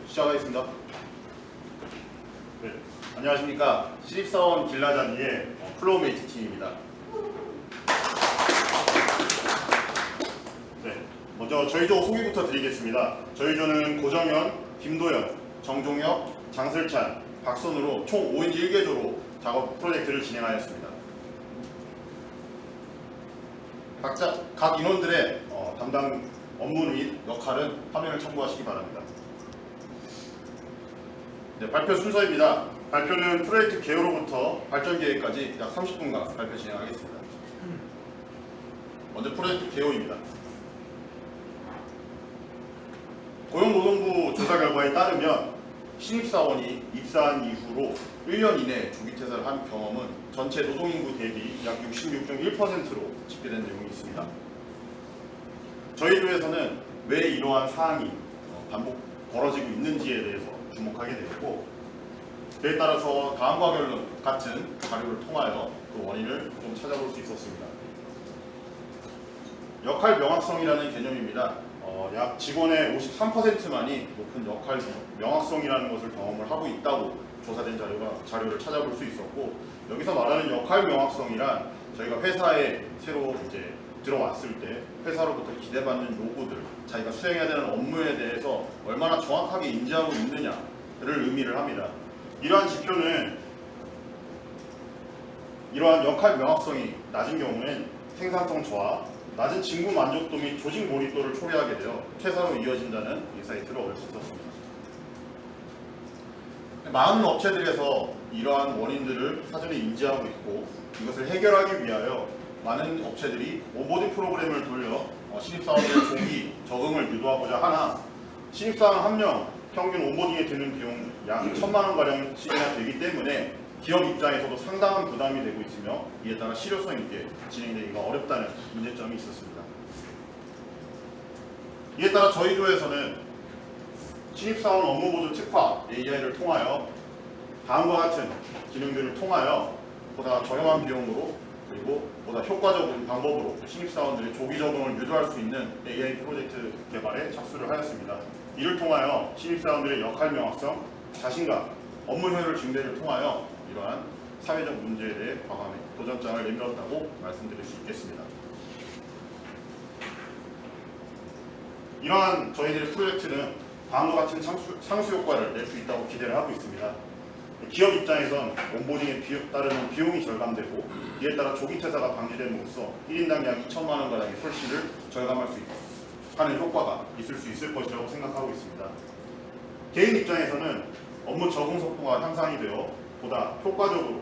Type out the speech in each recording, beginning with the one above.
시작하겠습니다. 네, 안녕하십니까. 신입사원 길라잡이의 플로우메이트 팀입니다. 네, 먼저 저희 조 소개부터 드리겠습니다. 저희 조는 고정현, 김도현, 정종혁, 장슬찬, 박선우로 총 5인지 1개조로 작업 프로젝트를 진행하였습니다. 각 인원들의 담당 업무 및 역할은 화면을 참고하시기 바랍니다. 네, 발표 순서입니다. 발표는 프로젝트 개요로부터 발전 계획까지 약 30분간 발표 진행하겠습니다. 먼저 프로젝트 개요입니다. 고용노동부 조사 결과에 따르면 신입사원이 입사한 이후로 1년 이내에 조기퇴사를 한 경험은 전체 노동인구 대비 약 66.1%로 집계된 내용이 있습니다. 저희 조에서는 왜 이러한 사항이 반복 벌어지고 있는지에 대해서 주목하게 되었고, 그에 따라서 다음과 같은 자료를 통하여 그 원인을 좀 찾아볼 수 있었습니다. 역할 명확성이라는 개념입니다. 약 직원의 53%만이 높은 역할 명확성이라는 것을 경험을 하고 있다고 조사된 자료를 찾아볼 수 있었고, 여기서 말하는 역할 명확성이란 저희가 회사에 새로 이제 들어왔을 때 회사로부터 기대받는 요구들, 자기가 수행해야 되는 업무에 대해서 얼마나 정확하게 인지하고 있느냐를 의미를 합니다. 이러한 지표는 이러한 역할 명확성이 낮은 경우는 생산성 저하, 낮은 직무 만족도 및 조직 몰입도를 초래하게 되어 퇴사로 이어진다는 인사이트를 얻을 수 있었습니다. 많은 업체들에서 이러한 원인들을 사전에 인지하고 있고, 이것을 해결하기 위하여 많은 업체들이 온보딩 프로그램을 돌려 신입사원들의 조기 적응을 유도하고자 하나, 신입사원 한 명 평균 온보딩에 드는 비용 약 1,000만 원가량 시대가 되기 때문에 기업 입장에서도 상당한 부담이 되고 있으며, 이에 따라 실효성 있게 진행되기가 어렵다는 문제점이 있었습니다. 이에 따라 저희 조에서는 신입사원 업무보조 특화 AI를 통하여 다음과 같은 기능들을 통하여 보다 저렴한 비용으로 그리고 보다 효과적인 방법으로 신입사원들의 조기 적응을 유도할 수 있는 AI 프로젝트 개발에 착수를 하였습니다. 이를 통하여 신입사원들의 역할 명확성, 자신감, 업무 효율 증대를 통하여 이러한 사회적 문제에 대해 과감히 도전장을 내밀었다고 말씀드릴 수 있겠습니다. 이러한 저희들의 프로젝트는 다음과 같은 상수 효과를 낼 수 있다고 기대를 하고 있습니다. 기업 입장에선 온보딩에 따르는 비용이 절감되고, 이에 따라 조기 퇴사가 방지됨으로써 1인당 약 2,000만 원가량의 손실을 절감할 수 하는 효과가 있을 수 있을 것이라고 생각하고 있습니다. 개인 입장에서는 업무 적응 속도가 향상이 되어 보다 효과적으로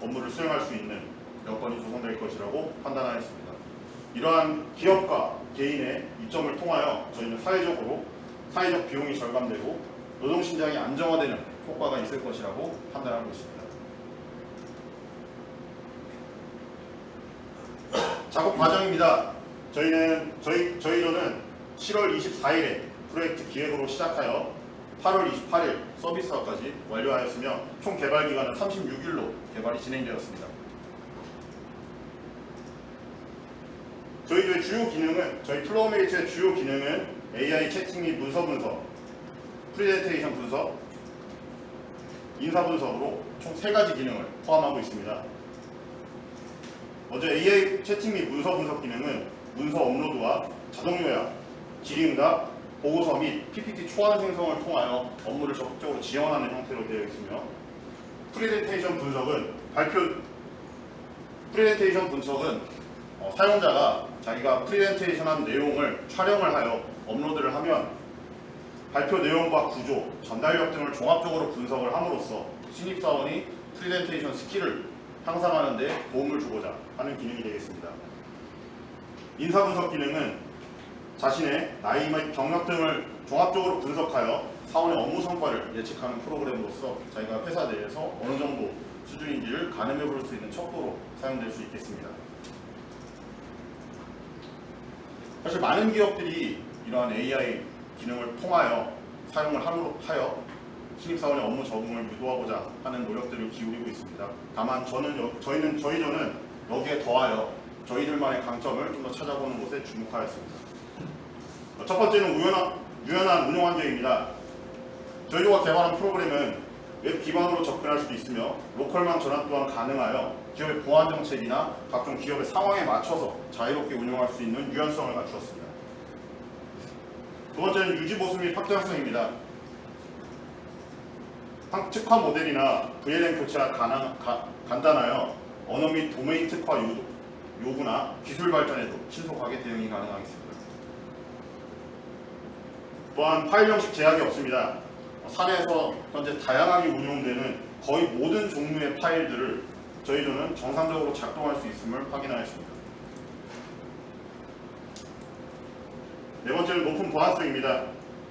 업무를 수행할 수 있는 여건이 조성될 것이라고 판단하였습니다. 이러한 기업과 개인의 이점을 통하여 저희는 사회적 비용이 절감되고 노동신장이 안정화되는 효과가 있을 것이라고 판단하고 있습니다. 작업 과정입니다. 저희 조는 7월 24일에 프로젝트 기획으로 시작하여 8월 28일 서비스화까지 완료하였으며, 총 개발 기간은 36일로 개발이 진행되었습니다. 저희 플로우메이트의 주요 기능은 AI 채팅 및 문서 분석, 프레젠테이션 분석, 인사 분석으로 총 3가지 기능을 포함하고 있습니다. 먼저 AI 채팅 및 문서 분석 기능은 문서 업로드와 자동 요약, 질의응답, 보고서 및 PPT 초안 생성을 통하여 업무를 적극적으로 지원하는 형태로 되어 있으며, 프레젠테이션 분석은 사용자가 자기가 프레젠테이션한 내용을 촬영을 하여 업로드를 하면 발표 내용과 구조, 전달력 등을 종합적으로 분석을 함으로써 신입사원이 프레젠테이션 스킬을 향상하는 데 도움을 주고자 하는 기능이 되겠습니다. 인사 분석 기능은 자신의 나이 및 경력 등을 종합적으로 분석하여 사원의 업무 성과를 예측하는 프로그램으로서 자기가 회사 내에서 어느 정도 수준인지를 가늠해 볼 수 있는 척도로 사용될 수 있겠습니다. 사실 많은 기업들이 이러한 AI 기능을 통하여 사용을 하여 신입사원의 업무 적응을 유도하고자 하는 노력들을 기울이고 있습니다. 다만 저희 조는 여기에 더하여 저희들만의 강점을 좀 더 찾아보는 것에 주목하였습니다. 첫 번째는 유연한 운영 환경입니다. 저희가 개발한 프로그램은 웹 기반으로 접근할 수도 있으며 로컬망 전환 또한 가능하여 기업의 보안 정책이나 각종 기업의 상황에 맞춰서 자유롭게 운영할 수 있는 유연성을 갖추었습니다. 두 번째는 유지 보수 및 확장성입니다. 특화 모델이나 VLM 교체가 간단하여 언어 및 도메인 특화 요구나 기술 발전에도 신속하게 대응이 가능하겠습니다. 또한 파일 형식 제약이 없습니다. 사내에서 현재 다양하게 운용되는 거의 모든 종류의 파일들을 저희들은 정상적으로 작동할 수 있음을 확인하였습니다. 네 번째는 높은 보안성입니다.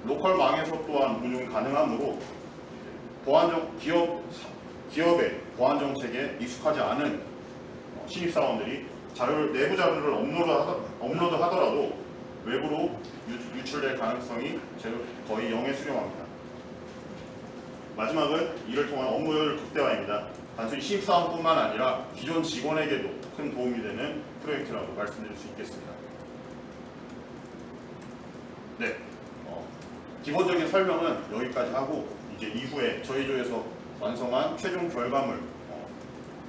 로컬망에서 또한 운용 가능하므로 기업의 보안 정책에 익숙하지 않은 신입사원들이 내부 자료를 업로드하더라도 외부로 유출될 가능성이 거의 0에 수렴합니다. 마지막은 이를 통한 업무 효율 극대화입니다. 단순히 신입사원뿐만 아니라 기존 직원에게도 큰 도움이 되는 프로젝트라고 말씀드릴 수 있겠습니다. 네, 기본적인 설명은 여기까지 하고 이제 이후에 저희 조에서 완성한 최종 결과물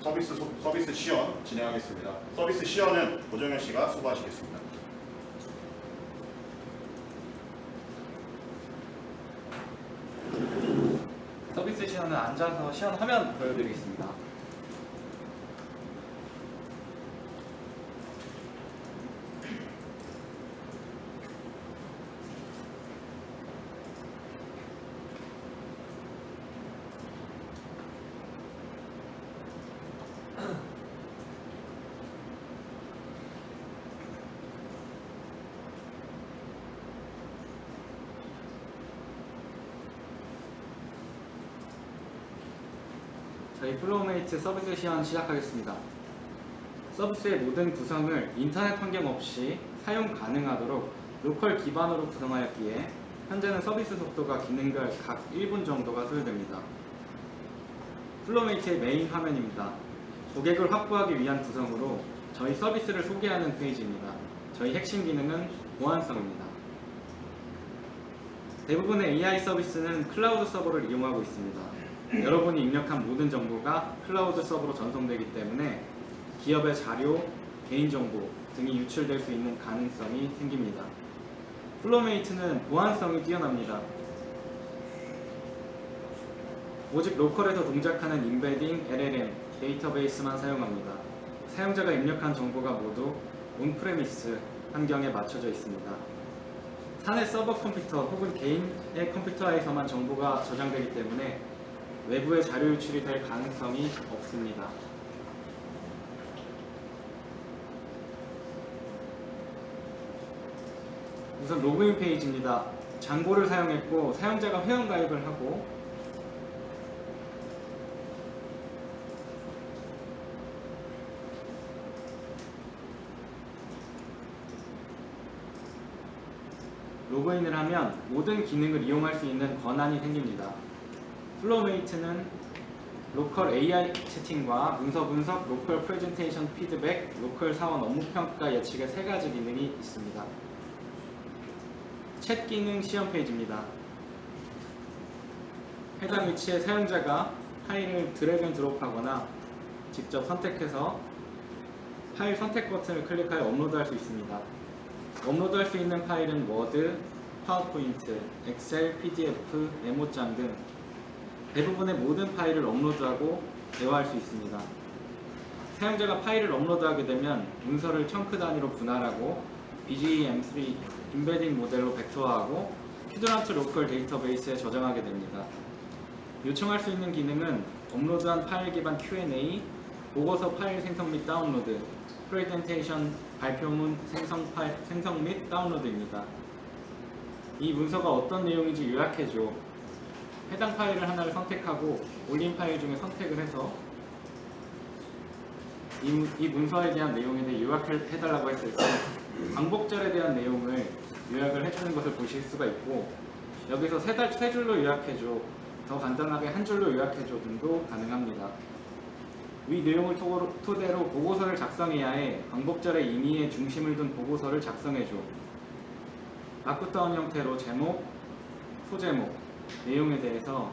서비스 시연 진행하겠습니다. 서비스 시연은 고정현 씨가 수고하시겠습니다. 서비스 시연은 앉아서 시연하면 보여드리겠습니다. 저희 플로우메이트 서비스 시연 시작하겠습니다. 서비스의 모든 구성을 인터넷 환경 없이 사용 가능하도록 로컬 기반으로 구성하였기에 현재는 서비스 속도가 기능별 각 1분 정도가 소요됩니다. 플로우메이트의 메인 화면입니다. 고객을 확보하기 위한 구성으로 저희 서비스를 소개하는 페이지입니다. 저희 핵심 기능은 보안성입니다. 대부분의 AI 서비스는 클라우드 서버를 이용하고 있습니다. 여러분이 입력한 모든 정보가 클라우드 서버로 전송되기 때문에 기업의 자료, 개인정보 등이 유출될 수 있는 가능성이 생깁니다. 플로우메이트는 보안성이 뛰어납니다. 오직 로컬에서 동작하는 임베딩, LLM, 데이터베이스만 사용합니다. 사용자가 입력한 정보가 모두 온프레미스 환경에 맞춰져 있습니다. 사내 서버 컴퓨터 혹은 개인의 컴퓨터에서만 정보가 저장되기 때문에 외부의 자료 유출이 될 가능성이 없습니다. 우선 로그인 페이지입니다. 잔고를 사용했고 사용자가 회원가입을 하고 로그인을 하면 모든 기능을 이용할 수 있는 권한이 생깁니다. 플로우메이트는 로컬 AI 채팅과 문서 분석, 로컬 프레젠테이션 피드백, 로컬 사원 업무 평가 예측의 3가지 기능이 있습니다. 챗 기능 시연 페이지입니다. 해당 위치에 사용자가 파일을 드래그 앤 드롭하거나 직접 선택해서 파일 선택 버튼을 클릭하여 업로드할 수 있습니다. 업로드할 수 있는 파일은 워드, 파워포인트, 엑셀, PDF, 메모장 등 대부분의 모든 파일을 업로드하고 대화할 수 있습니다. 사용자가 파일을 업로드하게 되면 문서를 청크 단위로 분할하고 BGEM3 임베딩 모델로 벡터화하고 퀴드란트 로컬 데이터베이스에 저장하게 됩니다. 요청할 수 있는 기능은 업로드한 파일 기반 Q&A, 보고서 파일 생성 및 다운로드, 프레젠테이션 발표문 생성 및 다운로드입니다. 이 문서가 어떤 내용인지 요약해줘. 해당 파일을 하나를 선택하고 올린 파일 중에 선택을 해서 이 문서에 대한 내용에 대해 요약해달라고 했을 때 광복절에 대한 내용을 요약을 해주는 것을 보실 수가 있고, 여기서 세 줄로 요약해줘, 더 간단하게 한 줄로 요약해줘 등도 가능합니다. 위 내용을 토대로 보고서를 작성해야 해 광복절의 의미에 중심을 둔 보고서를 작성해줘. 마크다운 형태로 제목, 소제목, 내용에 대해서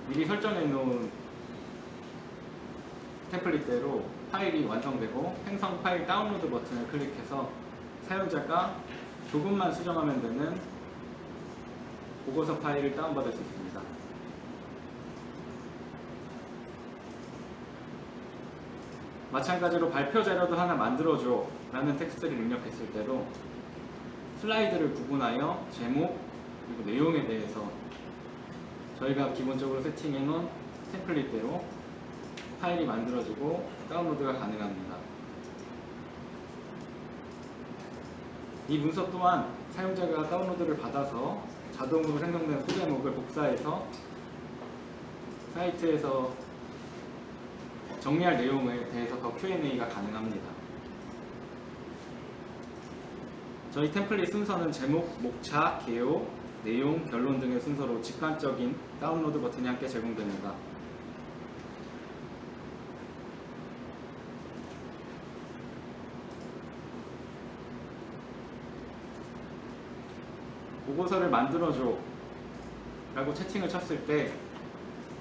미리 설정해 놓은 템플릿대로 파일이 완성되고 생성 파일 다운로드 버튼을 클릭해서 사용자가 조금만 수정하면 되는 보고서 파일을 다운받을 수 있습니다. 마찬가지로 발표 자료도 하나 만들어줘 라는 텍스트를 입력했을 때도 슬라이드를 구분하여 제목 그리고 내용에 대해서 저희가 기본적으로 세팅해 놓은 템플릿대로 파일이 만들어지고 다운로드가 가능합니다. 이 문서 또한 사용자가 다운로드를 받아서 자동으로 생성된 소제목을 복사해서 사이트에서 정리할 내용에 대해서 더 Q&A가 가능합니다. 저희 템플릿 순서는 제목, 목차, 개요, 내용, 결론 등의 순서로 직관적인 다운로드 버튼이 함께 제공됩니다. 보고서를 만들어줘 라고 채팅을 쳤을 때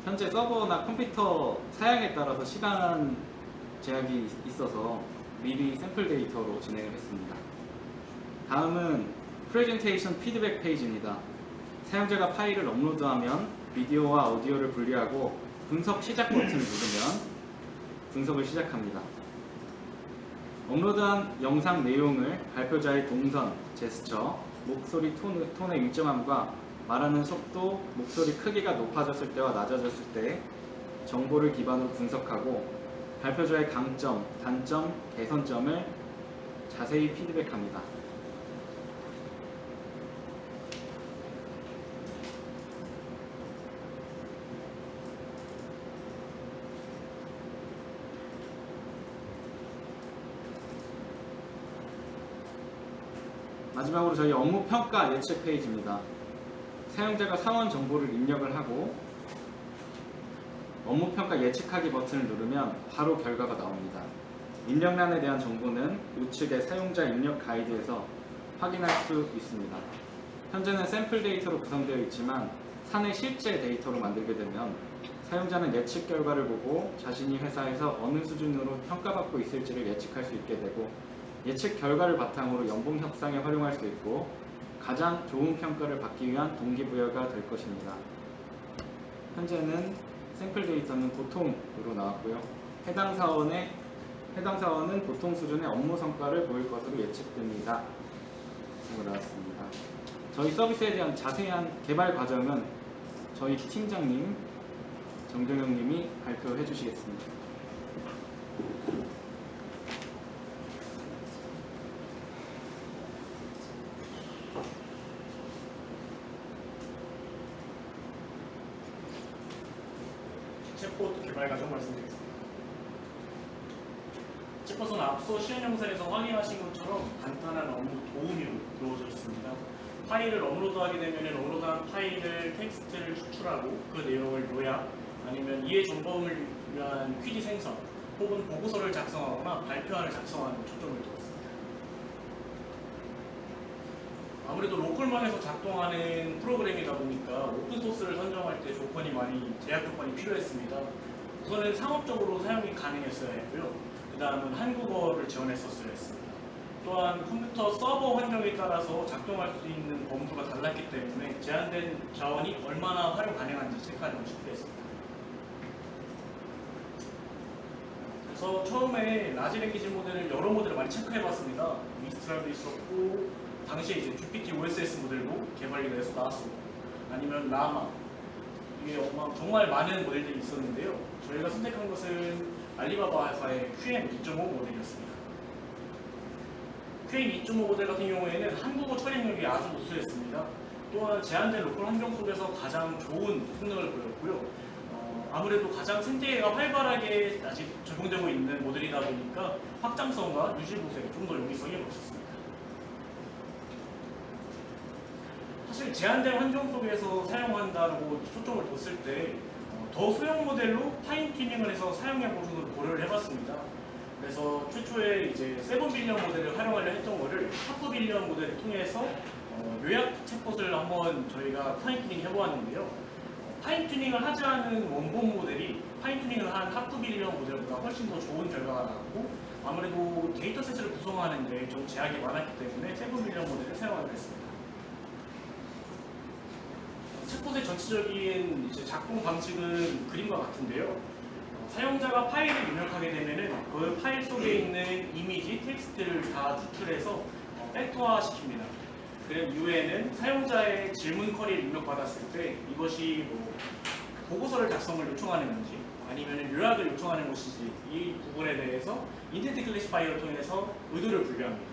현재 서버나 컴퓨터 사양에 따라서 시간 제약이 있어서 미리 샘플 데이터로 진행을 했습니다. 다음은 프레젠테이션 피드백 페이지입니다. 사용자가 파일을 업로드하면 비디오와 오디오를 분리하고 분석 시작 버튼을 누르면 분석을 시작합니다. 업로드한 영상 내용을 발표자의 동선, 제스처, 목소리 톤의 일정함과 말하는 속도, 목소리 크기가 높아졌을 때와 낮아졌을 때 정보를 기반으로 분석하고 발표자의 강점, 단점, 개선점을 자세히 피드백합니다. 마지막으로 저희 업무 평가 예측 페이지입니다. 사용자가 사원 정보를 입력을 하고 업무 평가 예측하기 버튼을 누르면 바로 결과가 나옵니다. 입력란에 대한 정보는 우측의 사용자 입력 가이드에서 확인할 수 있습니다. 현재는 샘플 데이터로 구성되어 있지만 사내 실제 데이터로 만들게 되면 사용자는 예측 결과를 보고 자신이 회사에서 어느 수준으로 평가받고 있을지를 예측할 수 있게 되고 예측 결과를 바탕으로 연봉 협상에 활용할 수 있고 가장 좋은 평가를 받기 위한 동기부여가 될 것입니다. 현재는 샘플 데이터는 보통으로 나왔고요. 해당 사원은 보통 수준의 업무 성과를 보일 것으로 예측됩니다. 라고 나왔습니다. 저희 서비스에 대한 자세한 개발 과정은 저희 팀장님 정정영님이 발표해 주시겠습니다. 챗봇 개발 과정 말씀드리겠습니다. 챗봇은 앞서 시연 영상에서 확인하신 것처럼 간단한 업무 도우미로 이루어져 있습니다. 파일을 업로드하게 되면 업로드한 파일을 텍스트를 추출하고 그 내용을 요약 아니면 이해 점검을 위한 퀴즈 생성 혹은 보고서를 작성하거나 발표안을 작성하는 데 초점을 두었습니다. 아무래도 로컬망에서 작동하는 프로그램이다 보니까 오픈소스를 선정할 때 조건이 많이 제약 조건이 필요했습니다. 우선은 상업적으로 사용이 가능했어야 했고요. 그 다음은 한국어를 지원했었어야 했습니다. 또한 컴퓨터 서버 환경에 따라서 작동할 수 있는 범주가 달랐기 때문에 제한된 자원이 얼마나 활용 가능한지 체크하는 것이 필요했습니다. 그래서 처음에 라지 랭귀지 모델을 여러 모델을 많이 체크해봤습니다. 미스트랄도 있었고 당시에 이제 GPT OSS 모델도 개발이 돼서 나왔었고 아니면 라마 이게 정말 많은 모델들이 있었는데요. 저희가 선택한 것은 알리바바 회사의 QM 2.5 모델이었습니다. QM 2.5 모델 같은 경우에는 한국어 처리능력이 아주 우수했습니다. 또한 제한된 로컬 환경 속에서 가장 좋은 성능을 보였고요. 아무래도 가장 생태계가 활발하게 아직 적용되고 있는 모델이다 보니까 확장성과 유지 보수에 좀 더 용이성이 높았습니다. 사실 제한된 환경 속에서 사용한다고 초점을 뒀을 때 더 소형 모델로 파인 튜닝을 해서 사용량 보존을 고려를 해봤습니다. 그래서 최초에 이제 7빌리언 모델을 활용하려 했던 거를 4빌리언 모델을 통해서 요약 챗봇을 한번 저희가 파인 튜닝 해보았는데요. 파인 튜닝을 하지 않은 원본 모델이 파인 튜닝을 한 하프 빌리언 모델보다 훨씬 더 좋은 결과가 나왔고, 아무래도 데이터셋을 구성하는데 좀 제약이 많았기 때문에 7 빌리언 모델을 사용하게 됐습니다. 챗봇의 전체적인 이제 작동 방식은 그림과 같은데요. 사용자가 파일을 입력하게 되면은 그 파일 속에 있는 이미지, 텍스트를 다 추출해서 팩터화 시킵니다. 그런 이후에는 사용자의 질문 쿼리를 입력받았을 때 이것이 뭐 보고서를 작성을 요청하는 건지 아니면 요약을 요청하는 것인지 이 부분에 대해서 인텐트 클래시파이어를 통해서 의도를 분류합니다.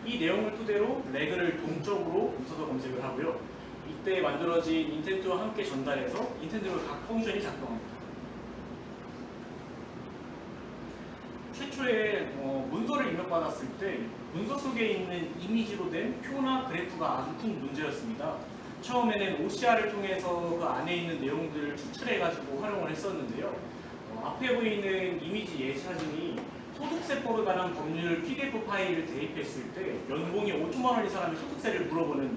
이 내용을 토대로 레그를 동적으로 문서도 검색을 하고요. 이때 만들어진 인텐트와 함께 전달해서 인텐트로 각 펑션이 작동합니다. 최초에 문서를 입력받았을 때 문서 속에 있는 이미지로 된 표나 그래프가 아주 큰 문제였습니다. 처음에는 OCR을 통해서 그 안에 있는 내용들을 추출해가지고 활용을 했었는데요. 앞에 보이는 이미지 예사진이 소득세법에 관한 법률 PDF 파일을 대입했을 때 연봉이 5천만 원인 사람이 소득세를 물어보는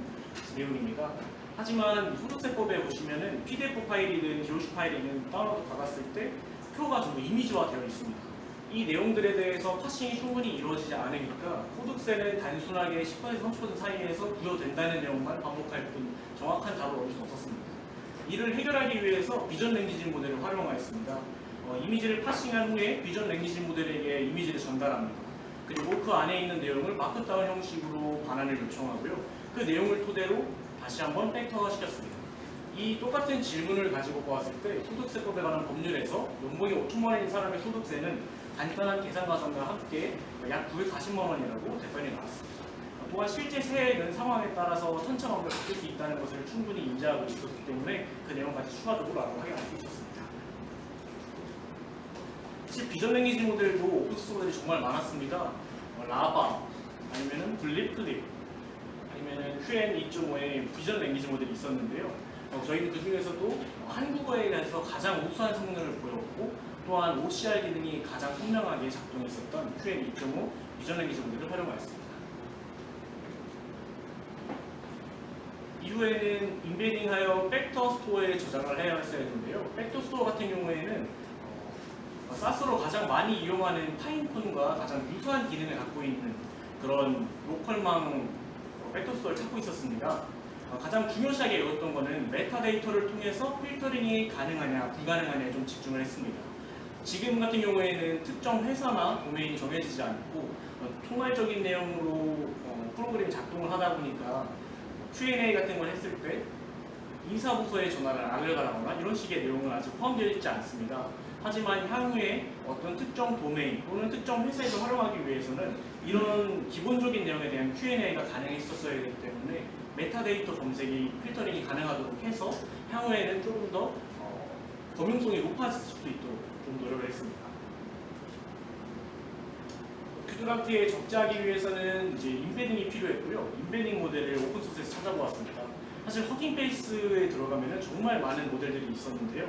내용입니다. 하지만 소득세법에 보시면은 PDF 파일이든 DOC 파일이든 다운로드 받았을 때 표가 전부 이미지화 되어 있습니다. 이 내용들에 대해서 파싱이 충분히 이루어지지 않으니까 소득세는 단순하게 10% 30% 사이에서 부여된다는 내용만 반복할 뿐 정확한 답을 얻을 수 없었습니다. 이를 해결하기 위해서 비전 랭귀지 모델을 활용하였습니다. 이미지를 파싱한 후에 비전 랭귀지 모델에게 이미지를 전달합니다. 그리고 그 안에 있는 내용을 마크다운 형식으로 반환을 요청하고요. 그 내용을 토대로 다시 한번 팩터화 시켰습니다. 이 똑같은 질문을 가지고 보았을 때 소득세법에 관한 법률에서 연봉이 5천만 원인 사람의 소득세는 간단한 계산 과정과 함께 약 940만 원이라고 대변이 나왔습니다. 또한 실제 세액은 상황에 따라서 천차만별 바뀔 수 있다는 것을 충분히 인지하고 있었기 때문에 그 내용까지 추가적으로 확인할 수 있었습니다. 사실 비전 랭귀지 모델도 오픈소스 모델이 정말 많았습니다. 라바, 아니면은 블립 클립, 아니면은 QN 2.5의 비전 랭귀지 모델이 있었는데요. 저희는 그 중에서도 한국어에 대해서 가장 우수한 성능을 보였고, 또한 OCR 기능이 가장 선명하게 작동했었던 QN 2.5 비전 랭귀지 모델을 활용하였습니다. 이후에는 인베딩하여 팩터 스토어에 저장을 해야 했었는데요. 팩터 스토어 같은 경우에는 사스로 가장 많이 이용하는 파인폰과 가장 유사한 기능을 갖고 있는 그런 로컬망 팩터 스토어를 찾고 있었습니다. 가장 중요시하게 여겼던 것은 메타데이터를 통해서 필터링이 가능하냐 불가능하냐에 좀 집중을 했습니다. 지금 같은 경우에는 특정 회사나 도메인이 정해지지 않고 총괄적인 내용으로 프로그램이 작동을 하다 보니까 Q&A 같은 걸 했을 때 인사부서에 전화를 알려달라거나 이런 식의 내용은 아직 포함되어 있지 않습니다. 하지만 향후에 어떤 특정 도메인 또는 특정 회사에서 활용하기 위해서는 이런 기본적인 내용에 대한 Q&A가 가능했었어야 되기 때문에 메타데이터 검색이 필터링이 가능하도록 해서 향후에는 조금 더 범용성이 높아질 수 있도록 좀 노력을 했습니다. 큐드라프트에 적재하기 위해서는 이제 인베딩이 필요했고요. 인베딩 모델을 오픈소스에서 찾아보았습니다. 사실 허킹 페이스에 들어가면은 정말 많은 모델들이 있었는데요.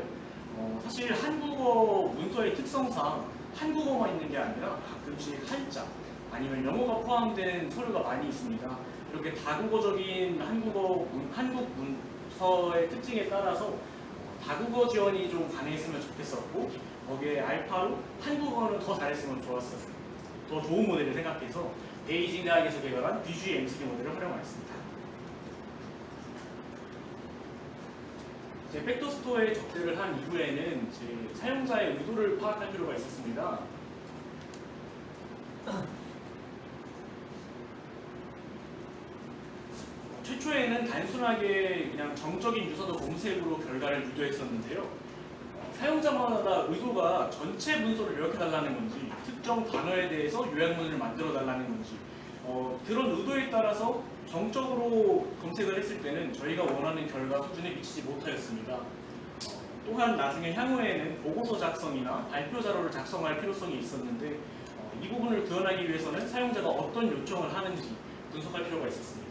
사실 한국어 문서의 특성상 한국어만 있는 게 아니라 가끔씩 한자 아니면 영어가 포함된 서류가 많이 있습니다. 이렇게 다국어적인 한국 문서의 특징에 따라서 다국어 지원이 좀 가능했으면 좋겠었고 거기에 알파로 한국어는 더 잘했으면 좋았었어요. 더 좋은 모델을 생각해서 베이징 대학에서 개발한 BG M3 모델을 활용하였습니다. 이제 팩터 스토어에 적재를 한 이후에는 이제 사용자의 의도를 파악할 필요가 있었습니다. 최초에는 단순하게 그냥 정적인 유서도 검색으로 결과를 유도했었는데요. 사용자마다 의도가 전체 문서를 요약해달라는 건지 특정 단어에 대해서 요약문을 만들어달라는 건지 그런 의도에 따라서 정적으로 검색을 했을 때는 저희가 원하는 결과 수준에 미치지 못하였습니다. 또한 나중에 향후에는 보고서 작성이나 발표 자료를 작성할 필요성이 있었는데 이 부분을 구현하기 위해서는 사용자가 어떤 요청을 하는지 분석할 필요가 있었습니다.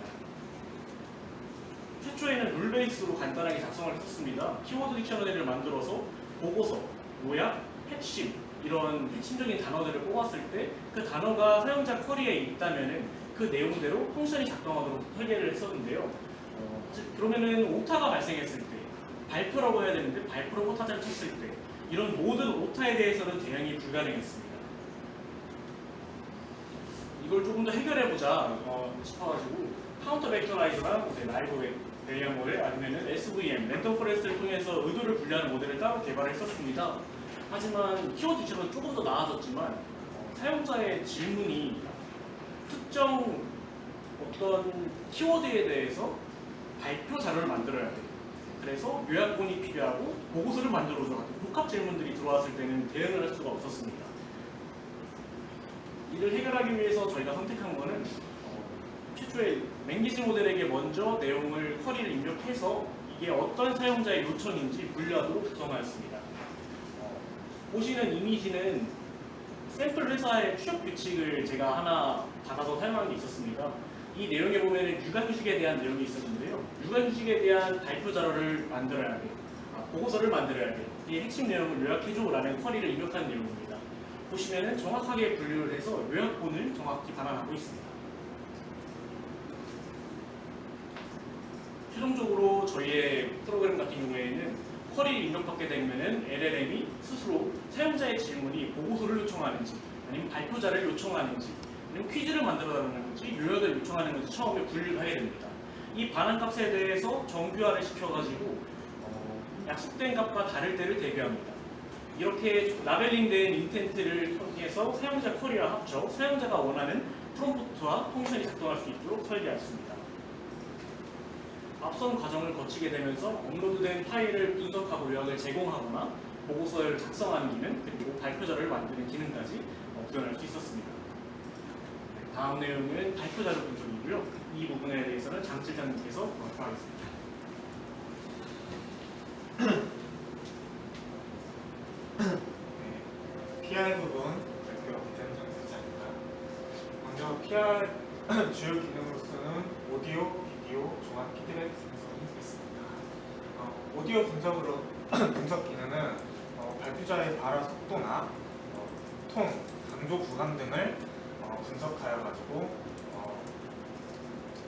최초에는 룰 베이스로 간단하게 작성을 했었습니다. 키워드 딕셔너리를 만들어서 보고서, 요약, 핵심 이런 핵심적인 단어들을 뽑았을 때 그 단어가 사용자 쿼리에 있다면은 그 내용대로 펑션이 작동하도록 설계를 했었는데요. 그러면은 오타가 발생했을 때, 발표라고 해야 되는데 발표로 오타를 쳤을 때 이런 모든 오타에 대해서는 대응이 불가능했습니다. 이걸 조금 더 해결해보자 싶어가지고 카운터 벡터라이저나 라이브 베리어모델 아니면 SVM, 랜덤 포레스트를 통해서 의도를 분류하는 모델을 따로 개발했었습니다. 하지만 키워드 기술은 조금 더 나아졌지만 사용자의 질문이 특정 어떤 키워드에 대해서 발표 자료를 만들어야 돼요. 그래서 요약본이 필요하고 보고서를 만들어줘 같은 복합 질문들이 들어왔을 때는 대응을 할 수가 없었습니다. 이를 해결하기 위해서 저희가 선택한 거는 최초에 랭귀지 모델에게 먼저 내용을 쿼리를 입력해서 이게 어떤 사용자의 요청인지 분류하도록 구성하였습니다. 보시는 이미지는 샘플 회사의 취업 규칙을 제가 하나 받아서 사용한 게 있었습니다. 이 내용에 보면 육아휴직에 대한 내용이 있었는데요. 육아휴직에 대한 발표 자료를 만들어야 돼요. 보고서를 만들어야 돼요. 이 핵심 내용을 요약해줘라는 쿼리를 입력한 내용입니다. 보시면은 정확하게 분류를 해서 요약본을 정확히 반환하고 있습니다. 최종적으로 저희의 프로그램 같은 경우에는 쿼리를 입력받게 되면은 LLM이 스스로 사용자의 질문이 보고서를 요청하는지 아니면 발표자를 요청하는지 아니면 퀴즈를 만들어달라는 건지 요약을 요청하는 건지 처음에 분류를 하게 됩니다. 이 반환값에 대해서 정규화를 시켜가지고 약속된 값과 다를 때를 대비합니다. 이렇게 라벨링된 인텐트를 통해서 사용자 쿼리와 합쳐 사용자가 원하는 프롬프트와 펑션이 작동할 수 있도록 설계했습니다. 앞선 과정을 거치게 되면서 업로드된 파일을 분석하고 요약을 제공하거나 보고서를 작성하는 기능 그리고 발표자를 만드는 기능까지 구현할 수 있었습니다. 다음 내용은 발표자료 분석이고요. 이 부분에 대해서는 장실장님께서 말씀하겠습니다. PR 부분 발표 밑에는 장실장입니다. 먼저 PR 주요 기능으로서는 오디오, 비디오, 종합 피드백 생성이 있습니다. 오디오 분석으로 분석 기능은 발표자의 발화 속도나 톤, 강조 구간 등을 분석하여 가지고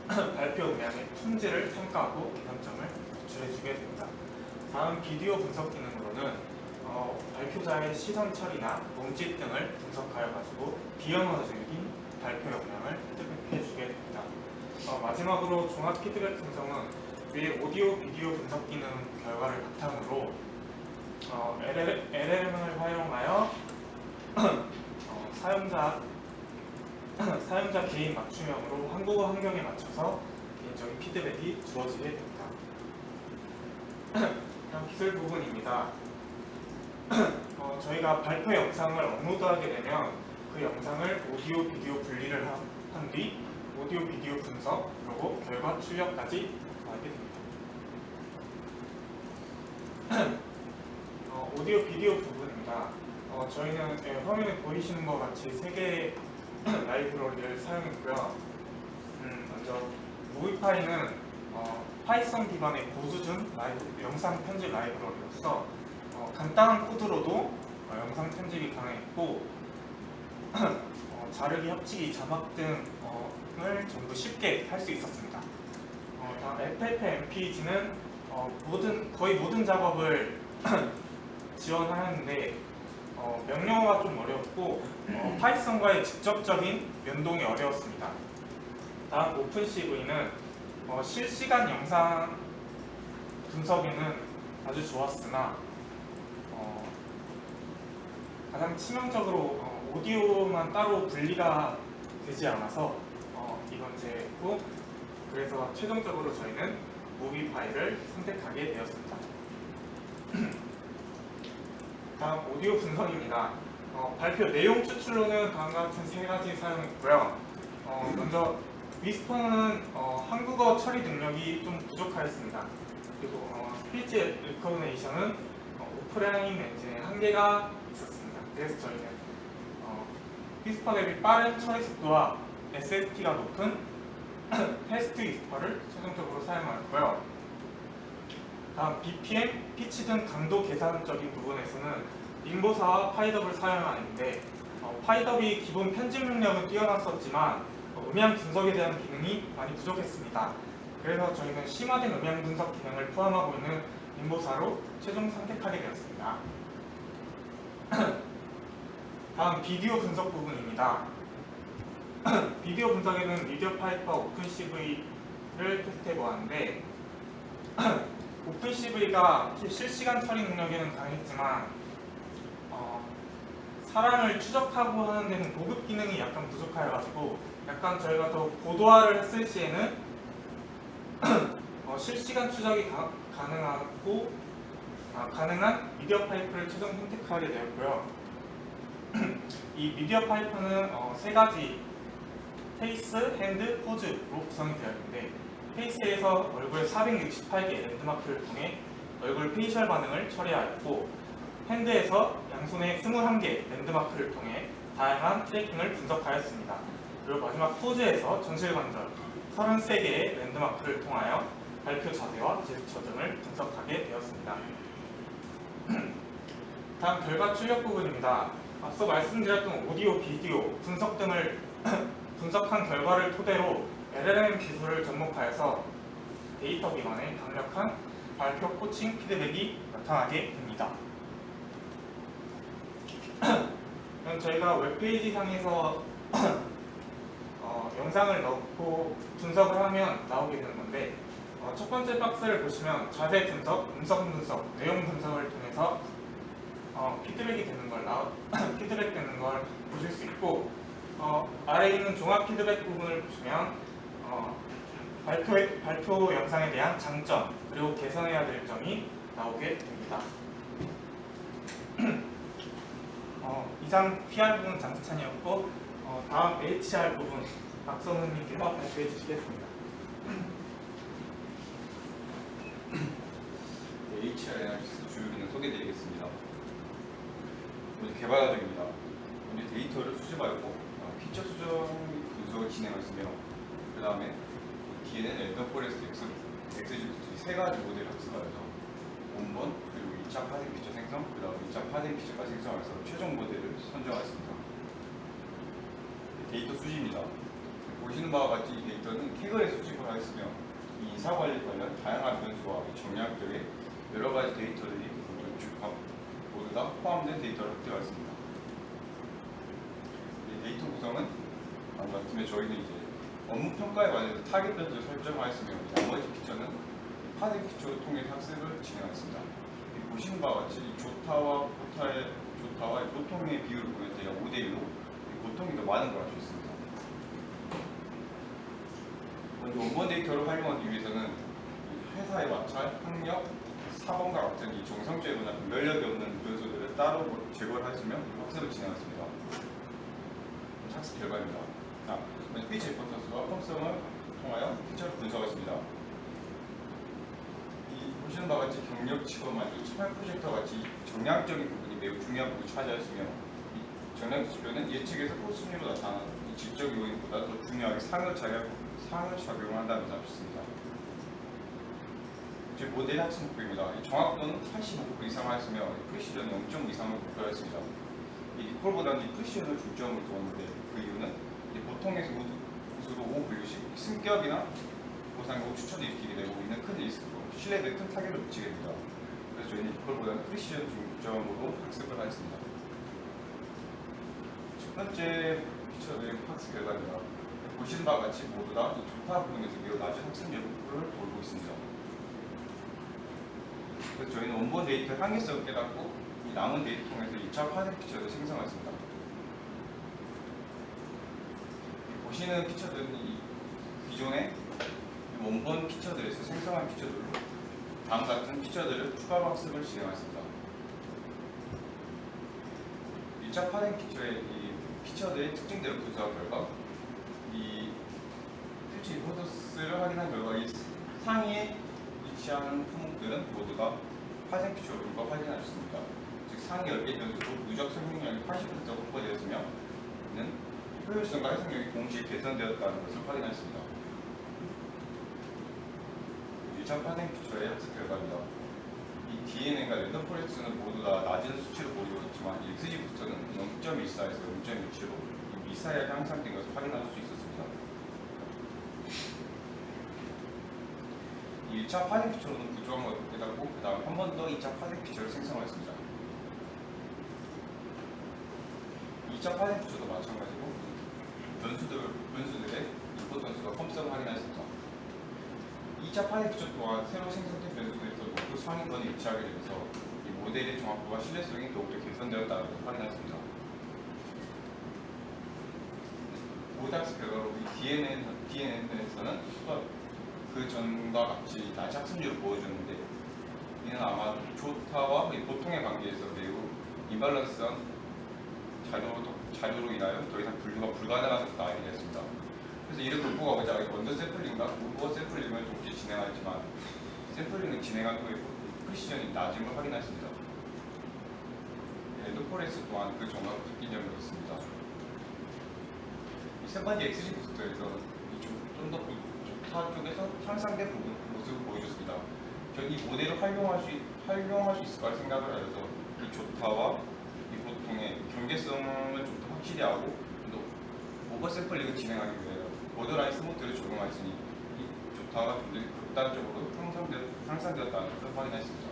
발표 음향의 품질을 평가하고 개선점을 도출해주게 됩니다. 다음 비디오 분석 기능으로는 발표자의 시선 처리나 몸짓 등을 분석하여 가지고 비언어적인 발표 역량을 획득해주게 됩니다. 마지막으로 종합 피드백 생성은 위의 오디오, 비디오 분석 기능 결과를 바탕으로 LLM을 활용하여 사용자 개인 맞춤형으로 한국어 환경에 맞춰서 개인적인 피드백이 주어지게 됩니다. 다음 기술 부분입니다. 저희가 발표 영상을 업로드하게 되면 그 영상을 오디오, 비디오 분리를 한 뒤 오디오, 비디오 분석, 그리고 결과 출력까지 하게 됩니다. 오디오, 비디오 부분입니다. 저희는 화면에 보이시는 것 같이 3개의 라이브러리를 사용했고요. 먼저 무비파이는 파이썬 기반의 고수준 영상 편집 라이브러리로서 간단한 코드로도 영상 편집이 가능했고 자르기, 협치기, 자막 등을 전부 쉽게 할 수 있었습니다. 다음 FFmpeg는 거의 모든 작업을 지원하였는데 명령어가 좀 어려웠고 파이썬과의 직접적인 연동이 어려웠습니다. 다음 오픈CV는 실시간 영상 분석에는 아주 좋았으나 가장 치명적으로 오디오만 따로 분리가 되지 않아서 이건 제외했고 그래서 최종적으로 저희는 무비 파일을 선택하게 되었습니다. 다음 오디오 분석입니다. 발표 내용 추출로는 다음과 같은 3가지 사용했고요. 먼저 위스퍼는 한국어 처리 능력이 좀 부족하였습니다. 그리고 스피치 리커그니션은 오프라인 엔진의 한계가 있었습니다. 그래서 저희는 위스퍼 대비 빠른 처리 속도와 SFT가 높은 패스트 위스퍼를 최종적으로 사용하였고요. 다음 BPM, 피치 등 강도 계산적인 부분에서는 인보사와 파이덥을 사용하는데 파이덥이 기본 편집 능력은 뛰어났었지만 음향 분석에 대한 기능이 많이 부족했습니다. 그래서 저희는 심화된 음향 분석 기능을 포함하고 있는 인보사로 최종 선택하게 되었습니다. 다음 비디오 분석 부분입니다. 비디오 분석에는 미디어 파이프와 오픈CV를 테스트해 보았는데 오픈CV가 실시간 처리 능력에는 강했지만 사람을 추적하고 하는 데는 보급 기능이 약간 부족하여가지고 약간 저희가 더 고도화를 했을 시에는 실시간 추적이 가능한 미디어 파이프를 최종 선택하게 되었고요. 이 미디어 파이프는 세 가지 페이스, 핸드, 포즈로 구성이 되어 있는데 페이스에서 얼굴 468개 랜드마크를 통해 얼굴 페이셜 반응을 처리하였고 핸드에서 양손의 21개 랜드마크를 통해 다양한 트래킹을 분석하였습니다. 그리고 마지막 포즈에서 전실관절 33개의 랜드마크를 통하여 발표 자세와 제스처 등을 분석하게 되었습니다. 다음 결과 출력 부분입니다. 앞서 말씀드렸던 오디오, 비디오, 분석 등을 분석한 결과를 토대로 LLM 기술을 접목하여서 데이터 기반의 강력한 발표 코칭 피드백이 나타나게 됩니다. 그럼 저희가 웹페이지 상에서 영상을 넣고 분석을 하면 나오게 되는 건데 첫 번째 박스를 보시면 자세 분석, 음성 분석, 내용 분석을 통해서 피드백이 되는 걸 피드백 되는 걸 보실 수 있고 아래에 있는 종합 피드백 부분을 보시면 발표 영상에 대한 장점 그리고 개선해야 될 점이 나오게 됩니다. 이상 PR 부분 장수찬이었고 다음 HR 부분 박선우님께서 발표해 주시겠습니다. HR 애널리시스 주요 기능 소개해드리겠습니다. 먼저 개발 과정입니다. 먼저 데이터를 수집하였고 피처 수정 분석을 진행했으며 그 다음에 뒤에는 랜덤 포레스트 XGBoost 세 가지 모델을 학습하여서 원본 그리고 2차 파생 피처 생성 그 다음 2차 파생 피처까지 생성해서 최종 모델을 선정하였습니다. 데이터 수집입니다. 보시는 바와 같이 이 데이터는 캐거에 수집을 하였으며 이 인사관리 관련 다양한 변수와 정량적의 여러 가지 데이터들이 모두 다 포함된 데이터를 획득하였습니다. 데이터 구성은 같으면 저희는 이제 업무 평가에 관해서 타겟 변수를 설정하였으며 나머지 피처는 파생 피처를 통해 학습을 진행하였습니다. 보시는 바와 같이 조타와 보통의 비율을 보면 대략 5대1로 보통이 더 많은 걸 알 수 있습니다. 먼저 원본 데이터를 활용하기 위해서는 회사의 마찰, 학력, 사범과 같은 이 정성적이거나 분별력이 없는 변수들을 따로 제거를 하였으며 학습을 진행했습니다. 학습 결과입니다. 먼저 피처 리포터스와 컴성을 통하여 피처를 분석했습니다. 보시는 바와 같이 경력, 직업 만족, 참여 프로젝트와 같이 정량적인 부분이 매우 중요한 부분을 차지하였으며 이 정량 지표는 예측에서 호순위로 나타나는 질적 요인보다 더 중요하게 상여 작용을 한다면서 하셨습니다. 제 모델 학습 목표입니다. 정확도는 85% 이상 하였으며 프리시전은 0.5 이상을 목표하였습니다. 이 리콜보다는 프리시전을 중점으로 두었는데 그 이유는 보통에서 우수로 5분류식 승격이나 보상이 5추천을 일으키게 되고 있는 큰 리스크로 신뢰도에 큰 타격을 미치게 됩니다. 그래서 저희는 리콜보다는 프리시전 중점으로 학습을 하였습니다. 첫 번째 피처의 학습 결과입니다. 보시는 바와 같이 모두 다 조타 부분에서 매우 낮은 학습률을 보이고 있습니다. 그래서 저희는 원본 데이터의 한계성을 깨닫고 이 남은 데이터 통해서 2차 파생 피처를 생성했습니다. 보시는 피처들은 이 기존의 원본 피처들에서 생성한 피처들로 다음 같은 피처들을 추가로 학습을 진행했습니다. 1차 파생 피처의 이 피처들의 특징들을 분석한 결과 이 퓨처 리포터스를 확인한 결과 이 상위에 위치하는 품목들은 모두 다 파생 피처로 불과 확인하였습니다. 즉 상위 10개 변수로 누적 설명량이 80%가 확보되었으며 이는 효율성과 해석력이 동시에 개선되었다는 것을 확인하였습니다. 1차 파생 피처의 학습 결과입니다. 이 DNN과 랜덤 포레스트는 모두 다 낮은 수치로 보이고 있지만 이 XGBooster는 0.14에서 0.67로 미사일이 향상된 것을 확인할 수 있었습니다. 1차 파생 피처로는 구조한 것을 깨닫고 그 다음 한 번 더 2차 파생 피처를 생성했습니다. 2차 파생 피처도 마찬가지로 변수들의 인풋 변수가 컴퓨터를 확인하였습니다. 2차 파생 피처 또한 새로 생성된 변수들에서 높은 상위권을 일치하게 되면서 이 모델의 정확도와 신뢰성이 더욱더 개선되었다는 것을 확인하였습니다. 모델학습 결과로 이 DNN에서는 그 전과 같이 다시 학습률을 보여줬는데 이는 아마 조타와 보통의 관계에서 매우 임밸런스한 자료로 인하여 더 이상 분류가 불가능한 것으로 알게 되었습니다. 그래서 이를 극복하고자 언더 샘플링과 오버 샘플링을 동시에 진행하였지만 샘플링을 진행한 후에 프리시전이 낮음을 확인했습니다. 에드포레스 또한 그 전과 바뀐 점이 있습니다. 세 번째 XG 부스터에서 좀 더 조타 쪽에서 향상된 모습을 보여줬습니다. 이 모델을 활용할 수 있을까 생각을 하여서 이 조타와 이 보통의 경계성을 좀 더 확실히 하고 또 오버 샘플링을 진행하기 위해 보더라인 스모트를 적용하였으니 이 조타가 좀 더 극단적으로 향상되었다는 것을 확인했습니다.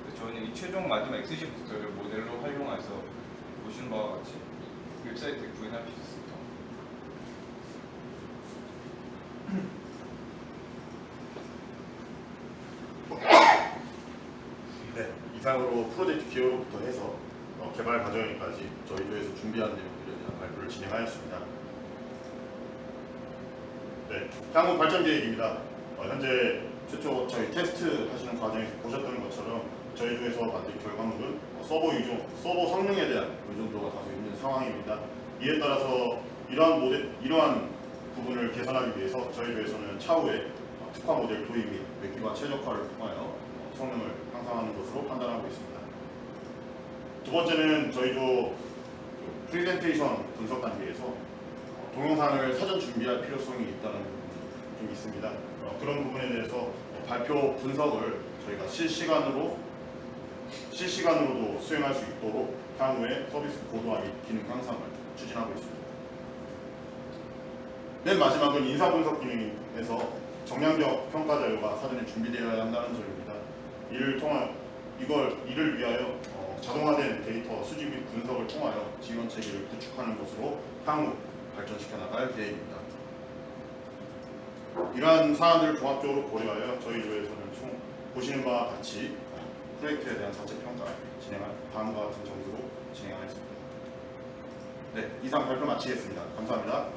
그래서 저는 이 최종 마지막 XG 부스터를 모델로 활용해서 보시는 바와 같이 웹사이트에 구현할 수 있습니다. 네, 이상으로 프로젝트 기여로부터 해서 개발 과정에까지 저희 조에서 준비한 내용들에 대한 발표를 진행하였습니다. 네, 향후 발전 계획입니다. 현재 최초 저희 테스트 하시는 과정에서 보셨던 것처럼 저희 조에서 만든 결과물은 서버 성능에 대한 의존도가 다소 있는 상황입니다. 이에 따라서 이러한 부분을 개선하기 위해서 저희 조에서는 차후에 특화 모델 도입 및 웹기반 최적화를 통하여 성능을 향상하는 것으로 판단하고 있습니다. 두 번째는 저희도 프레젠테이션 분석 단계에서 동영상을 사전 준비할 필요성이 있다는 부분이 좀 있습니다. 그런 부분에 대해서 발표 분석을 저희가 실시간으로도 수행할 수 있도록 향후에 서비스 고도화 및 기능 향상을 추진하고 있습니다. 맨 마지막은 인사 분석 기능에서 정량적 평가 자료가 사전에 준비되어야 한다는 점입니다. 이를 위하여 자동화된 데이터 수집 및 분석을 통하여 지원 체계를 구축하는 것으로 향후 발전시켜 나갈 계획입니다. 이러한 사안들을 종합적으로 고려하여 저희 조에서는 총 보시는 바와 같이 프로젝트에 대한 자체 평가 진행할 다음과 같은 정도로 진행하겠습니다. 네, 이상 발표 마치겠습니다. 감사합니다.